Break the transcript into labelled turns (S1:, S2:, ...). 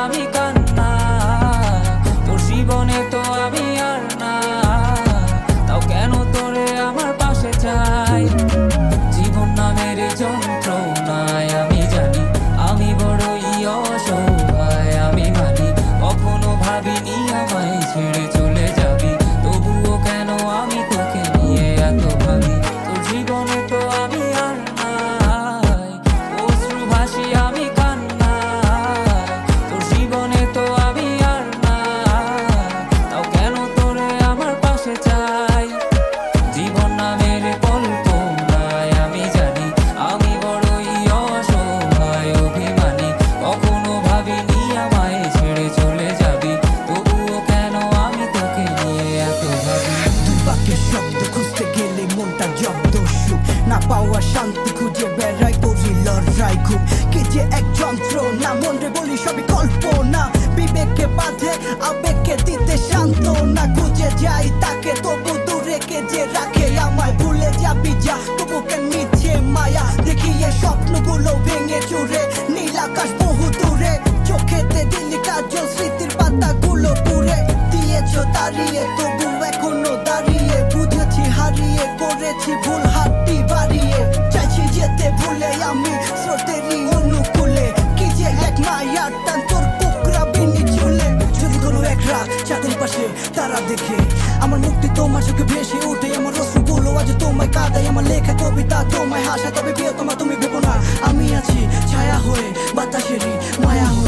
S1: আমি কান্না, তোর জীবনে তো আমি আর না, তাও কেন তোরে আমার পাশে চাই। জীবন নামের যন্ত্রণায় আমি জানি আমি বড়ই অসহায়, আমি মানি কখনো ভাবিনি আমায় ছেড়ে চলে যাবি, তবুও কেন আমি তোকে নিয়ে এত ভাবি। তোর জীবনে তো আমি আর নাই, অশ্রু ভাসি আমি কান্না, তোর জীবনে তো আমি আর নাই, তাও কেন তোরে আমার পাশে চাই। জীবন নামের কল্পনায় আমি জানি আমি বড়ই অসহায়, অভিমানী কখনো ভাবিনি আমায় ছেড়ে চলে যাবি, তবুও কেন আমি তোকে নিয়ে এত ভাবি।
S2: দুই বাক্যের শব্দ খুঁজতে গেলে মনটা জব্দ, সুখ না পাওয়া শান্তি খুঁজে বেড়াই, করি লড়াই খুব কি যে এক যন্ত্র না, মন রে বলি সবই কল্পনা, বিবেককে বাঁধে আবেগকে দিতে শান্ত না, খুঁজে যাই তাকে তবু দূরে কে যে রাখে আমায়, ভুলে যাবি যা তবু কেন মিছে মায়া, দেখিয়ে স্বপ্নগুলো ভেঙে চুরে, নীল আকাশ বহু দূরে, চোখেতে দিলি কাজল স্মৃতির পাতাগুলো পুড়ে দিয়েছ দাঁড়িয়ে, তবু এখনো দাঁড়িয়ে, বুঝেছি হারিয়ে করেছি ভুল, হাতটি বাড়িয়ে চাইছি যেতে ভুলে আমি স্রোতেরই অনুকূলে, কি যে এক মায়ার টান তোর কুকরা বিনি চুলে। যদি কোনো এক রাত চাঁদের পাশে তারা দেখে আমার মুক্তি তোমার চোখে ভেসে ওঠে, আমার অশ্রুগুলো আজ তোমায় কাঁদাই, আমার লেখা কবিতা তোমায় হাসা, তবে প্রিয় তোমার তুমি ভেবো না আমি আছি ছায়া হয়ে বাতাসেরই মায়া হয়ে।